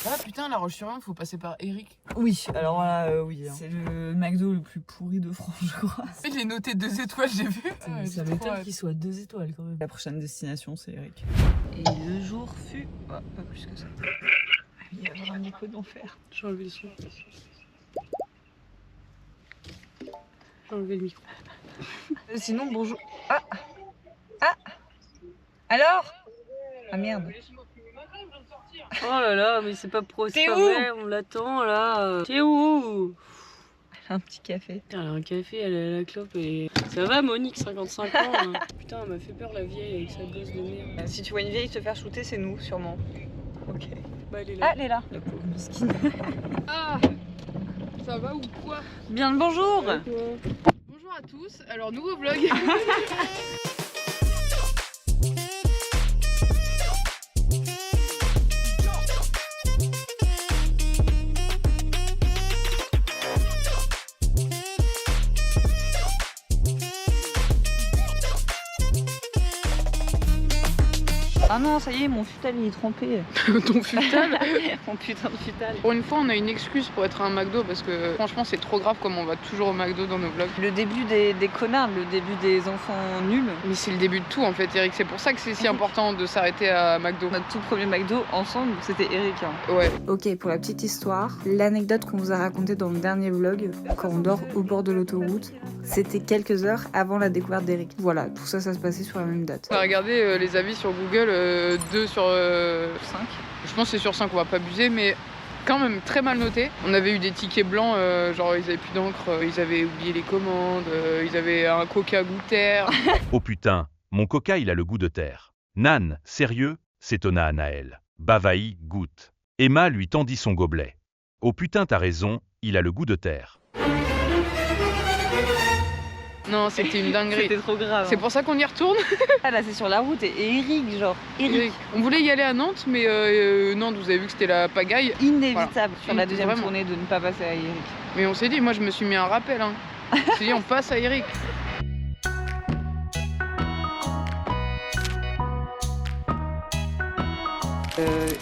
Ah putain, La Roche-sur-Yon, faut passer par Eric. Oui, alors là, oui. Hein. C'est le McDo le plus pourri de France, je crois. Il est noté 2 étoiles, j'ai vu. Ça m'étonne qu'il soit 2 étoiles quand même. La prochaine destination, c'est Eric. Et le jour fut... Oh, pas plus que ça. Il y avait un écho d'enfer. J'ai enlevé le son. J'ai enlevé le micro. Sinon, bonjour. Ah. Alors. Ah merde. Oh là là, mais c'est pas pro, c'est T'es pas où vrai, on l'attend là. T'es où? Un petit café. Elle a un café, elle a la clope et... Ça va Monique, 55 ans hein. Putain, elle m'a fait peur la vieille avec sa gosse de merde. Si tu vois une vieille se faire shooter, c'est nous, sûrement. Ok. Bah elle est là. Ah, elle est là. La pauvre miskine. Ah, ça va ou quoi? Bien le bonjour. Bonjour à tous, alors nouveau vlog. Ah non, ça y est, mon futal il est trempé. Ton futal. Mon putain de futal. Pour une fois, on a une excuse pour être à un McDo parce que franchement, c'est trop grave comme on va toujours au McDo dans nos vlogs. Le début des connards, le début des enfants nuls. Mais c'est le début de tout en fait, Eric. C'est pour ça que c'est si important de s'arrêter à McDo. Notre tout premier McDo ensemble, c'était Eric. Hein. Ouais. Ok, pour la petite histoire, l'anecdote qu'on vous a racontée dans le dernier vlog, quand on dort au bord de l'autoroute, c'était quelques heures avant la découverte d'Eric. Voilà, tout ça, ça se passait sur la même date. On a regardé les avis sur Google, 2 sur 5. Je pense que c'est sur 5, on va pas abuser, mais quand même très mal noté. On avait eu des tickets blancs, genre ils avaient plus d'encre, ils avaient oublié les commandes, ils avaient un coca goût terre. Oh putain, mon coca il a le goût de terre. Nan, sérieux? S'étonna Anaël. Bavaï goûte. Emma lui tendit son gobelet. Oh putain t'as raison, il a le goût de terre. Non, c'était une dinguerie. C'était trop grave. C'est pour ça qu'on y retourne. Ah là, c'est sur la route et Eric, genre. Eric. On voulait y aller à Nantes, mais Nantes, vous avez vu que c'était la pagaille. Inévitable Voilà. sur la deuxième Vraiment. tournée de ne pas passer à Eric. Mais on s'est dit, moi je me suis mis un rappel. Hein. Je me suis dit, on passe à Eric.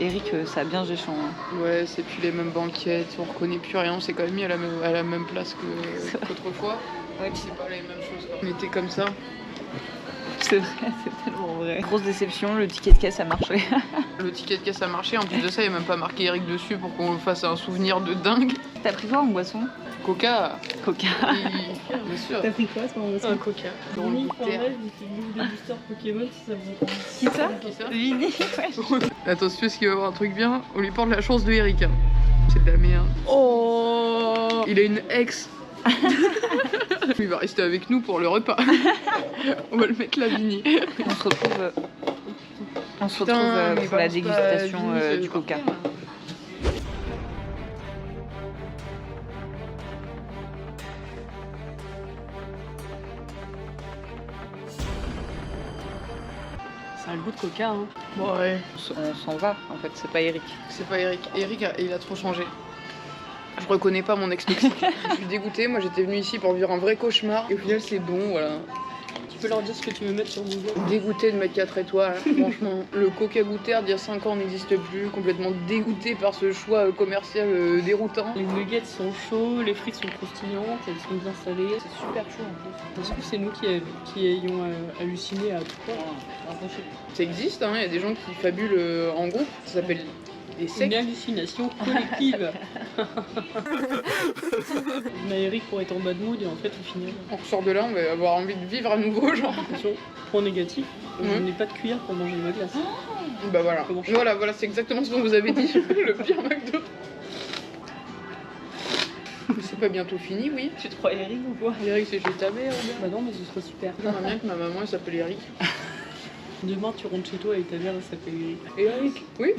Eric, ça a bien géchant. Hein. Ouais, c'est plus les mêmes banquettes, on reconnaît plus rien, on s'est quand même mis à la même place qu'autrefois. Ouais, C'est pas les mêmes choses. On était comme ça. c'est vrai, c'est tellement vrai. Grosse déception, le ticket de caisse a marché. Le ticket de caisse a marché, en plus de ça, il n'y a même pas marqué Eric dessus pour qu'on fasse un souvenir de dingue. T'as pris quoi en boisson? Coca. Coca. Bien sûr. T'as pris quoi toi en Un coca. Dans le Vini, goût de terre. Formel, il fait des boosters Pokémon si ça vous intéresse. Qui ça? Qui ça? Vini, ouais. Attention, est-ce qu'il va avoir un truc bien? On lui porte la chance de Eric. Hein. C'est de la merde. Oh, il a une ex. Il va rester avec nous pour le repas. On va le mettre là, Vini. On se retrouve, Mais pour la balance pas dégustation Vini, du coca. Ça a le goût de coca hein. Ouais. On s'en va, en fait, c'est pas Eric. C'est pas Eric. Eric, il a trop changé. Je reconnais pas mon ex toxique. Je suis dégoûtée. Moi, j'étais venue ici pour vivre un vrai cauchemar. Et au final, c'est bon, voilà. Tu peux leur dire ce que tu veux mettre sur Google. Dégoûtée de mettre 4 étoiles. Franchement, le coca goût terre d'il y a 5 ans n'existe plus. Complètement dégoûtée par ce choix commercial déroutant. Les nuggets sont chauds, les frites sont croustillantes, elles sont bien salées. C'est super chaud en plus. Est-ce que c'est nous qui ayons halluciné à tout ça? Ça existe, hein. Il y a des gens qui fabulent en groupe. Ça s'appelle des Une sectes. hallucination collective. On a Eric pour être en bad mood et en fait on finit. On ressort de là, on va avoir envie de vivre à nouveau, genre. Attention, point négatif, je Ouais. n'ai pas de cuillère pour manger ma glace. Bah voilà. Comment ça Voilà, c'est exactement ce qu'on vous avait dit. Le pire McDo. C'est pas bientôt fini, oui. Tu te crois Eric ou quoi? Eric, c'est chez ta mère ou bien? Bah non, mais ce serait super. J'aimerais bien que ma maman elle s'appelle Eric. Demain tu rentres chez toi et ta mère elle s'appelle Eric. Eric? Oui.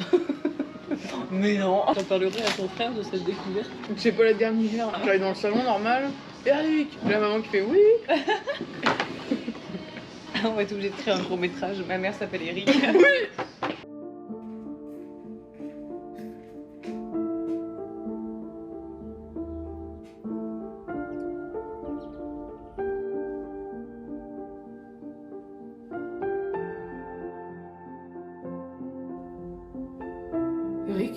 Mais non. T'en parlerais à ton frère de cette découverte? C'est pas la dernière. J'arrive dans le salon normal. Eric! La maman qui fait oui. On va être obligé de créer un court métrage. Ma mère s'appelle Eric. Eric?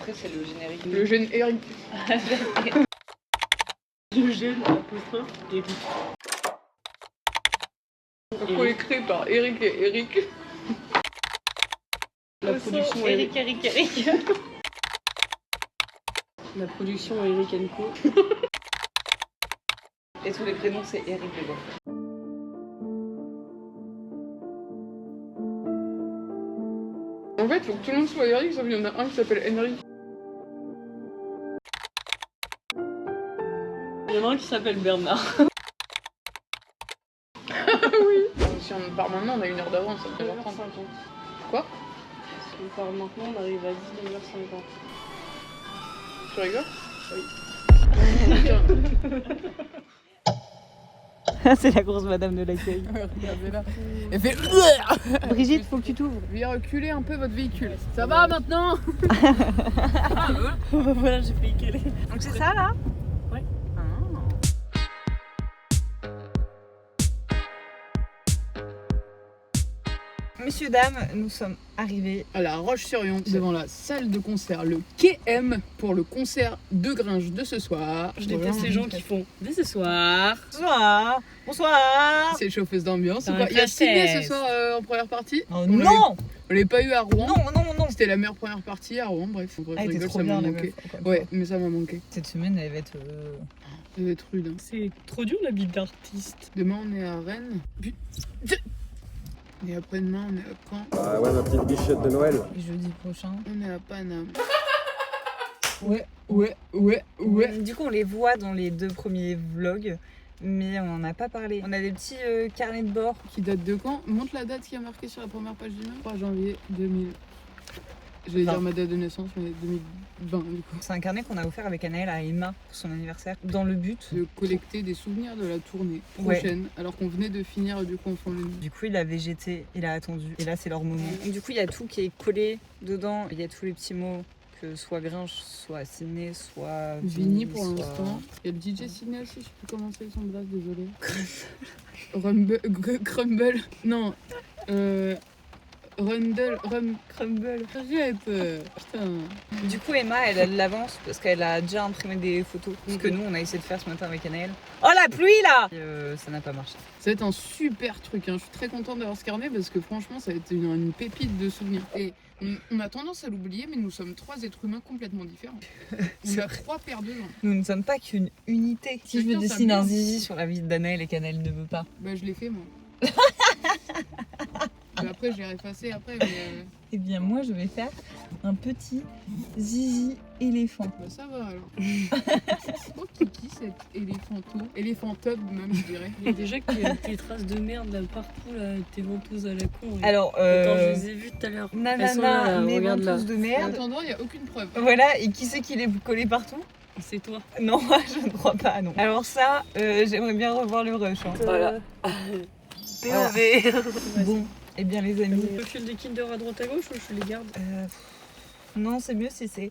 après, c'est le générique. Le jeune Eric. Eugène, apostrophe, Eric. Coécrit par Eric et Eric. La production Eric. La production Eric Co. Et tous les prénoms, c'est Eric dedans. En fait, il faut que tout le monde soit Eric, sauf qu'il y en a un qui s'appelle Henry. Il y en a un qui s'appelle Bernard. Si on part maintenant, on a 1 heure d'avance. Ça fait 9h50. Quoi? Si on part maintenant, on arrive à 19h50. Tu rigoles? Oui. C'est la grosse madame de l'accueil. Regardez-la. Elle fait. Brigitte, faut que tu t'ouvres. Veuillez reculer un peu votre véhicule. Ça va maintenant? Voilà, j'ai fait écaler. Donc c'est ça là? Ouais. Messieurs, dames, nous sommes arrivés. À la Roche-sur-Yon, devant la salle de concert, le KM, pour le concert de Gringe de ce soir. Je déteste les gens qui font dès ce soir. Bonsoir. Bonsoir. C'est chauffeuse d'ambiance. Dans ou pas le Il y a Sydney process. ce soir en première partie. Oh, On non. On l'avait pas eu à Rouen. Non. C'était la meilleure première partie à Rouen. Bref, Ah, je était rigole, trop ça bien m'a la manqué. meuf. encore une Ouais, fois. mais ça m'a manqué. Cette semaine, elle va être. Ça va être rude. Hein. C'est trop dur la vie d'artiste. Demain, on est à Rennes. Et après-demain, on est à Caen. Ah ouais, ma petite bichette de Noël. Jeudi prochain. On est à Paname. Ouais. Du coup, on les voit dans les 2 premiers vlogs, mais on n'en a pas parlé. On a des petits carnets de bord. Qui date de quand? Montre la date qui a marqué sur la première page du mail. 3 janvier 2000. J'allais dire ma date de naissance, mais 2020 du coup. C'est un carnet qu'on a offert avec Anaëlle à Emma pour son anniversaire, dans le but. De collecter des souvenirs de la tournée Ouais. prochaine, alors qu'on venait de finir du coup ensemble. Du coup, il a végété, il a attendu, et là, c'est leur moment. Du coup, il y a tout qui est collé dedans. Il y a tous les petits mots, que soit Gringe, soit Sydney, soit Vini pour soit- l'instant. Il y a le DJ Sydney aussi, je sais plus comment c'est son blast, désolé. Crumble. Non. Crumble. Arrête. Putain. Du coup, Emma, elle a de l'avance parce qu'elle a déjà imprimé des photos. Ce que nous, on a essayé de faire ce matin avec Anaëlle. Oh, la pluie là! Ça n'a pas marché. Ça va être un super truc. Hein. Je suis très contente d'avoir ce carnet parce que franchement, ça va être une pépite de souvenirs. Et on a tendance à l'oublier, mais nous sommes 3 êtres humains complètement différents. On a 3 paires de jambes. Nous ne sommes pas qu'une unité. Si je Chacun me sa dessine un blase. zizi sur la vie d'Anaëlle et qu'Anaëlle ne veut pas. Bah, je l'ai fait moi. Mais après, je l'ai effacé après. Mais, Eh bien, moi, je vais faire un petit zizi éléphant. bah, ça va alors. Oh, Kiki, cet éléphanto. Éléphantobe même, je dirais. Il y a déjà que tes traces de merde là partout, là, tes ventouses à la con. Alors, Attends, je les ai vues tout à l'heure. Elles sont nanana, là, mes regarde là. ventouses de En merde. attendant, il n'y a aucune preuve. Voilà, et qui c'est qui les collé partout? C'est toi. Non, je ne crois pas, non. Alors ça, j'aimerais bien revoir le rush. Hein. Voilà. POV. Bon, eh bien les amis. Je file des Kinder à droite à gauche ou je les garde? Non, c'est mieux si c'est...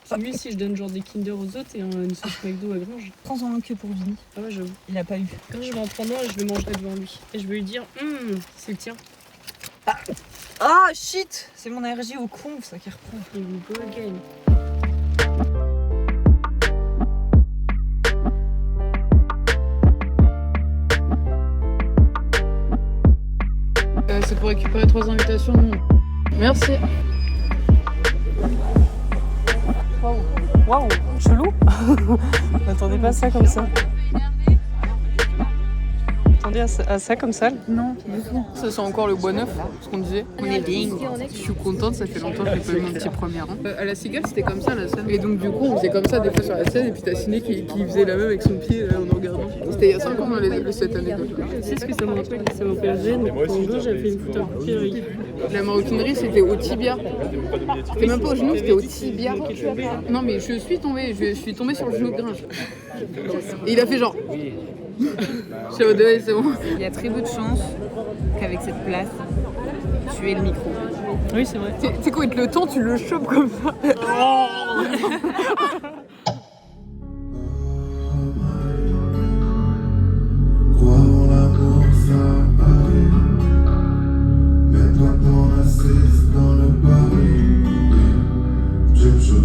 C'est mieux si je donne genre des Kinder aux autres et une sauce McDo à Grange. Prends-en un que pour Vini. Ah ouais, j'avoue. Il a pas eu. Quand je vais en prendre un, je le mangerai devant lui. Et je vais lui dire, c'est le tien. Ah, shit! C'est mon allergie au conf, ça qui reprend. Et we go again. C'est pour récupérer 3 invitations. Non. Merci. Waouh, chelou. M'attendez pas à ça comme ça. Attendez à ça comme ça. Non, du tout. Ça sent encore le bois neuf, ce qu'on disait. On est dingue. Je suis contente, ça fait longtemps que j'ai pas eu mon petit premier rang. À la Cigale, c'était comme ça la scène. Et donc du coup, on faisait comme ça des fois sur la scène, et puis t'as Ciné qui faisait la même avec son pied en nous regardant. C'était il y a 5 ans cette année. Tu sais ce que ça me rappelle? Ça me rappelle Rennes. Quand j'avais fait une photo avec Eric. La maroquinerie, c'était au tibia. C'était même pas au genou, c'était au tibia. Non mais je suis tombée sur le genou de Gringe. Et il a fait genre... Je suis au deuil, c'est bon. Il y a très peu de chance qu'avec cette place, tu aies le micro. Oui, c'est vrai. Tu sais quoi, il te le temps, tu le chopes comme ça. Croire en l'amour, ça arrive. Mets-toi dans la cesse, dans le baril. Je me chaud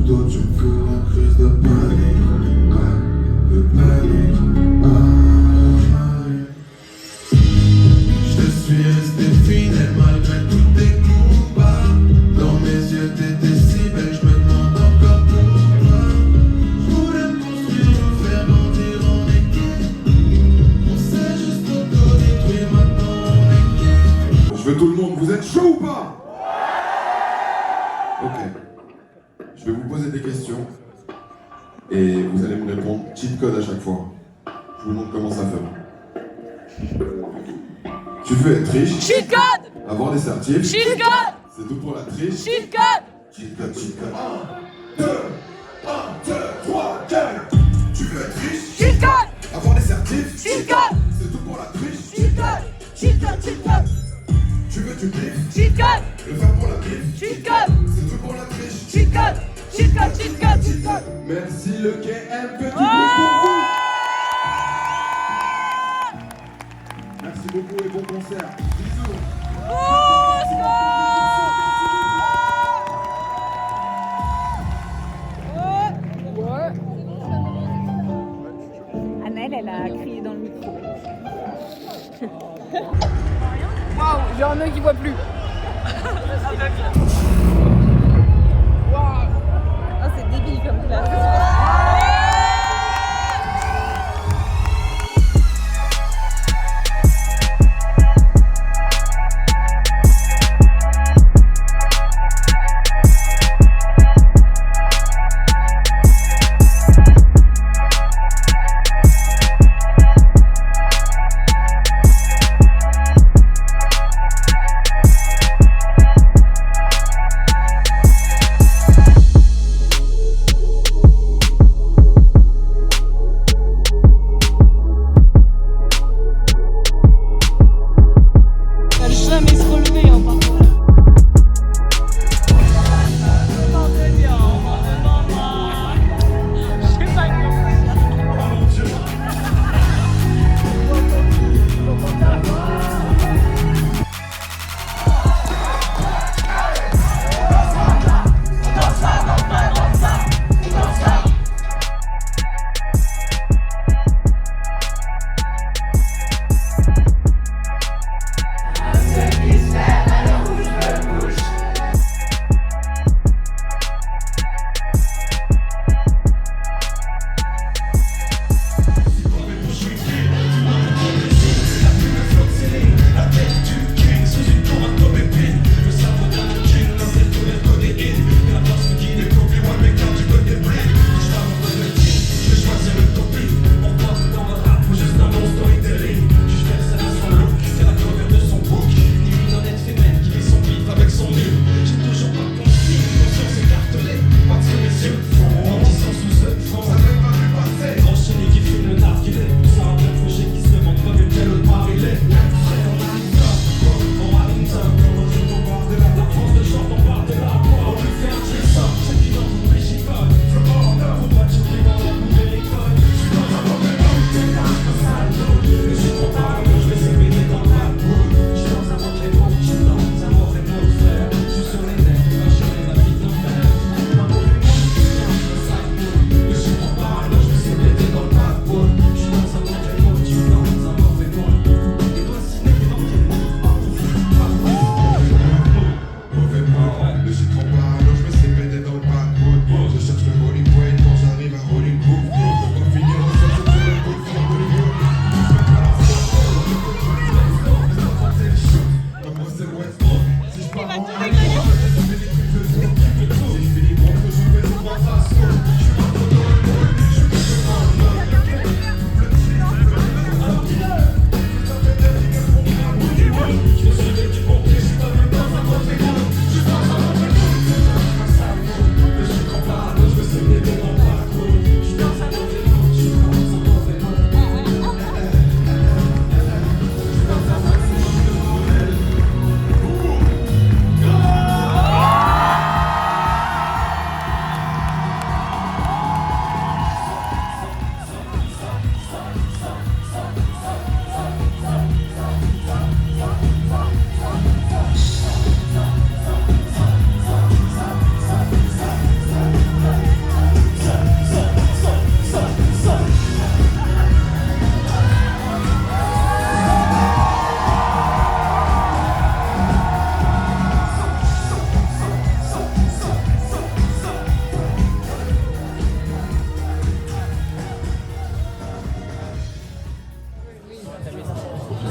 Ok. Je vais vous poser des questions et vous allez me répondre cheat code à chaque fois. Je vous montre comment ça fait. Tu veux être riche? Cheat code! Avoir des certifs? Cheat code! C'est tout pour la triche? Cheat code! Cheat code, cheat code. 1, 2, 3, 4. Tu veux être riche? Cheat code! Avoir des certifs? Cheat code! C'est tout pour la triche? Cheat code! Cheat code! Cheat code! Tu veux du bif? Cheat code! Le faire pour la bif? Cheat code! C'est tout pour la triche? Cheat code! Cheat code! Cheat code! Cheat code! Merci le KM, petit bruit pour vous. Merci beaucoup et bon concert. Bisous. Anaëlle, elle a crié dans le micro. Waouh, j'ai un œil qui voit plus. Oh, c'est débile comme classe.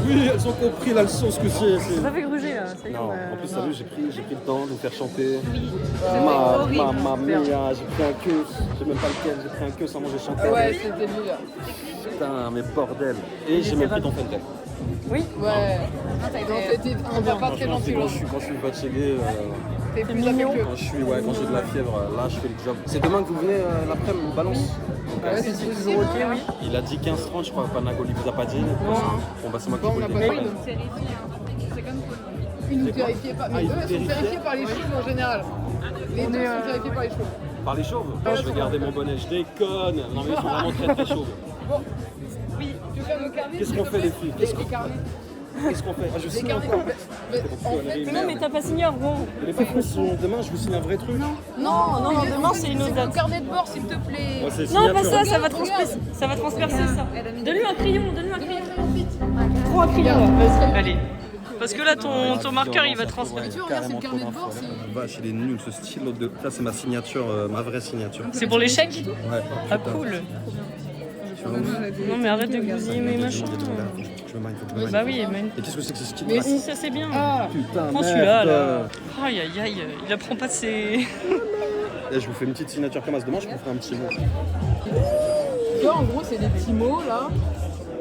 Oui, elles ont compris la leçon, ce que c'est. Ça fait gruger là. ça y est, Non, on a- en plus, t'as vu, j'ai pris le temps de vous faire chanter. horrible. Mamma mia, j'ai pris un queue, je sais même pas lequel, j'ai pris un queue sans manger chanter. Ouais, c'était lui là. Putain, mais bordel. Et j'ai même pris ton Fentel. Ouais. On va pas très gentil. Quand je suis fatigué, T'es plus affectueux. quand j'ai de la fièvre, là, je fais le job. C'est demain que vous venez l'après-midi, on balance. Ouais, c'est toujours ok, oui. Il a dit 15h30, je crois, Panagol, il vous a pas dit. Bon, bah, c'est moi qui Bon, on vous n'a le pas dis. de Ils nous vérifiaient pas. Mais eux, ils sont vérifiés par les cheveux en général. Les deux sont vérifiés par les cheveux. Par les chauves. Je vais garder mon bonnet, je déconne. Non, mais ils sont vraiment très très chauves. Oui, tu fais nos carnets. Qu'est-ce qu'on fait, les filles? Les carnets. Qu'est-ce qu'on fait? Ah, je Les signe carnets encore. complets. Mais en fait, Mais non, mais t'as pas signé avant. Les patrons sont demain, je vous signe un vrai truc. Non, mais demain c'est une autre le date. carnet de bord, s'il te plaît. Moi, c'est Non, pas signature. ça, ça va Regarde. transpercer ça. Donne-lui un crayon, Prends un crayon là, vas-y. Allez. Parce que là, ton marqueur il va transpercer. Tu vois, regarde, c'est le carnet de bord. Vache, il est nul ce stylo de. Ça, c'est ma signature, ma vraie signature. C'est pour l'échec? Ouais. Ah, cool. Non, mais arrête de bousiller mes machins. Je me marie, faut que je me Bah marie. oui, man. Et qu'est-ce que c'est que ce stylo? Mais si, ça c'est bien. Ah, Putain, Prends merde. celui-là là. Aïe aïe aïe, il apprend pas de ses. Et je vous fais une petite signature comme ça. Demain, je vous ferai un petit mot. tu vois, en gros, c'est des petits mots là.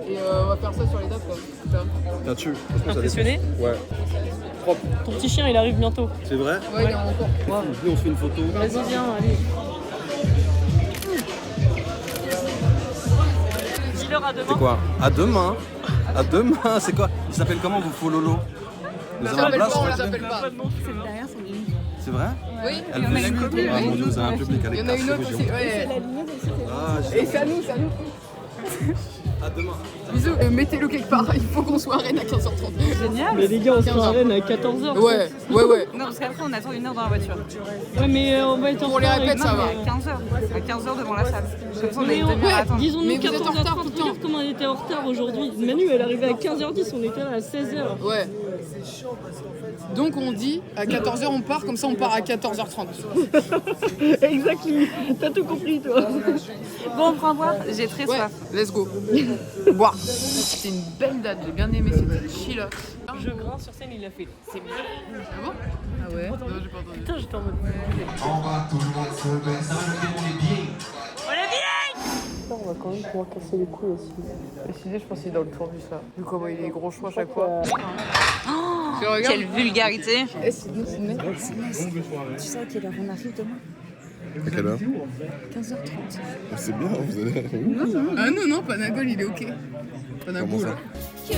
Et on va faire ça sur les dates quoi. Putain. T'as-tu? Impressionné? Ouais. Propre. Ton petit chien il arrive bientôt. C'est vrai? Ouais, il est en cours. Nous, on se fait une photo. Vas-y, viens, allez. Dis-leur à C'est demain. quoi? À demain. À demain, c'est quoi? Il s'appelle comment vos faux lolos? Vous On avez un l'appelle place? pas, on ouais. l'appelle pas. C'est vrai? Oui, Elle vous écoute? Ah mon dieu, vous avez un public il avec y en a une autre aussi. Ouais. Ah, Et c'est à nous, c'est à nous. à demain. Bisous, mettez-le quelque part, il faut qu'on soit à Rennes à 15h30. Mais les gars, on sera à Rennes à 14h. Ouais. Non, parce qu'après, on attend 1 heure dans la voiture. Ouais, mais on va être en Pour les retard répètes, avec- ça va. À 15h devant la salle. Comme ça, on a Mais une demi-heure à attendre. disons-nous Mais vous êtes en retard 14h30, tout le temps. regarde comment on était en retard aujourd'hui. Manu, elle arrivait à 15h10, on était là à 16h. Ouais. Donc on dit à 14h on part, comme ça on part à 14h30. Exactement, t'as tout compris toi. Bon, on prend à boire. J'ai très Ouais, soif. let's go. Boire. C'était une belle date, j'ai bien aimé, c'était chill. Je grince sur scène, il a fait. C'est bien. Ah bon? Ah ouais? Non, j'ai pas entendu. Putain, j'étais en mode. En bas, tout le monde se baisse. On va quand même pouvoir casser les couilles aussi. Décidé, je pense qu'il est dans le tour du ça. Vu comment il est gros choix à chaque fois. Tu regardes? Quelle vulgarité. Eh, c'est nous, c'est une mec. Tu sais à quelle heure on arrive demain? À quelle heure? 15h30. C'est bien, vous allez. Ah non, non, Panagol il est ok. Comment Panagol. ça? Que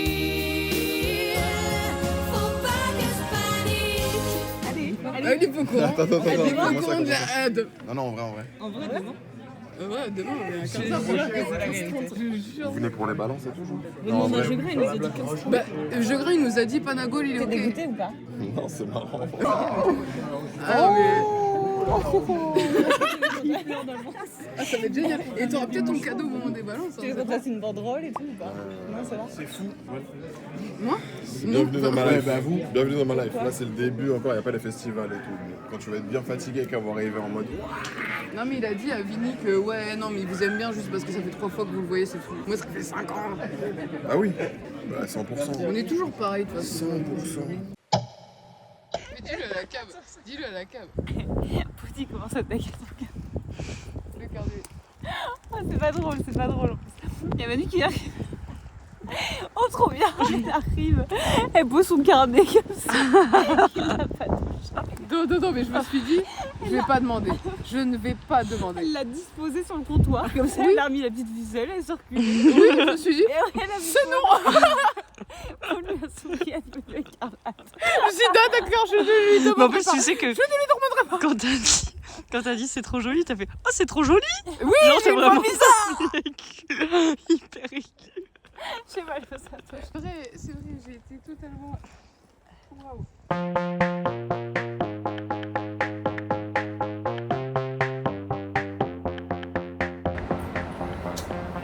m'arrive-t-il? Faut pas que je panique. Ah, il est pas au courant. Attends, Il est pas au comment ça, courant de la comment ad. Non, non, en vrai, en vrai. En vrai, demain. Ouais, demain on est à 15h. Vous venez pour les balances et tout? Demande à Jegré, il nous a dit 15h. Bah, Jegré il nous a dit Panagol il est ok. ou pas? Non, c'est marrant. Ah, mais. Ah, ça va être génial. Et t'auras peut-être ton cadeau au moment des balances. Tu veux qu'on fasse une banderole et tout ou pas? Non, ça va. Moi? Bienvenue dans ma life. Bienvenue dans ma life. Là, c'est le début encore, il n'y a pas les festivals et tout. Mais quand tu vas être bien fatigué et qu'on va arriver en mode. Non, mais il a dit à Vini que ouais, non, mais il vous aime bien juste parce que ça fait 3 fois que vous le voyez, c'est fou. Moi, ça fait 5 ans. Ah oui? Bah, 100%. On est toujours pareil de toute façon. 100%. Mais dis-le à la cave. Dis-le à la cave. Pouty, comment ça te t'inquiète? Le carnet. Oh, c'est pas drôle, c'est pas drôle. Il y a Manu qui arrive. Oh, trop bien! Elle arrive, elle pose son carnet comme ça. Il l'a pas touché. Non, mais je me suis dit, je vais pas demander. Je ne vais pas demander. Elle l'a disposé sur le comptoir, comme ça, elle a remis la petite ficelle, elle circule. Oui, je me suis dit, Et elle a c'est non! On lui a souri, elle me le carnet. Je me suis dit, d'accord, je ne lui Mais en demanderai plus, pas. tu sais que. Je ne lui demanderai pas. Quand t'as dit c'est trop joli, t'as fait oh c'est trop joli! Oui, Genre, c'est mais vraiment pas bizarre. hyper ridicule. Je sais pas, je fais ça. C'est vrai, j'ai été totalement. Waouh.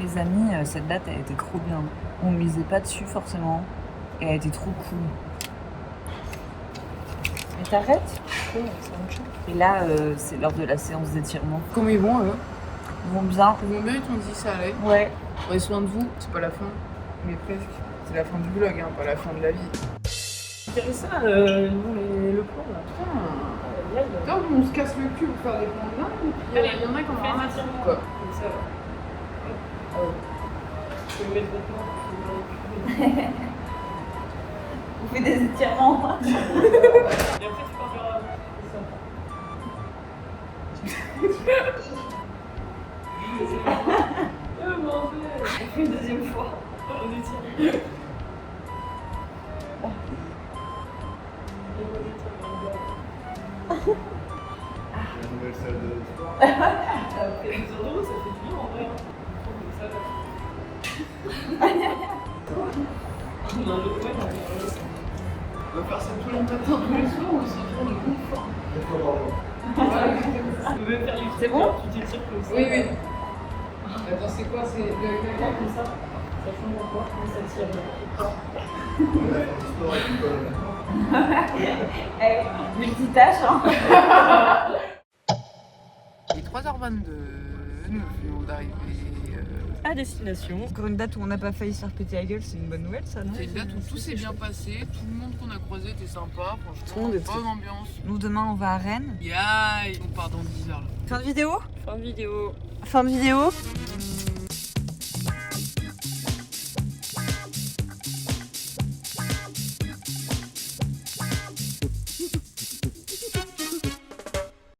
Les amis, cette date a été trop bien. On misait pas dessus forcément. Et elle a été trop cool. Mais t'arrêtes? Et là, c'est lors de la séance d'étirement. Comment ils vont, eux? Ils vont bien. Ils vont bien, ils t'ont dit ça allait. Ouais. Prenez soin de vous, c'est pas la fin, mais presque. C'est la fin du vlog, hein, pas la fin de la vie. intéressant, le plan là. Putain. Donc on se casse le cul pour faire des plans de dingue, et puis Allez, il y en a qui en ont fais rien à un foutre, étirement. quoi. Comme ça, là. Je vais mettre votre main. On fait des étirements. Et après, tu peux faire ça. On fait une deuxième fois. On étire. La nouvelle salle de sport. Ça fait 2 euros, ça fait du bien en vrai. Comme ça, là. On a un autre point, on va faire ça. On va faire ça tous les matins, tous les soirs, on se retourne de bonne forme. On peut même faire du C'est bon? Tu t'étires comme ça. Oui, oui. Attends, c'est quoi? C'est le Comme ça. Ça change encore, mais ça tire. Multitâche, hein. Il est 3h22, nous venons d'arriver. À destination. Encore une date où on n'a pas failli se faire péter la gueule, c'est une bonne nouvelle ça, non? C'est une date où tout s'est bien passé, tout le monde qu'on a croisé était sympa, Tout le franchement, monde était- bonne ambiance. Nous demain on va à Rennes. Yaï, on part dans 10h là. Fin de vidéo? Fin de vidéo. Fin de vidéo.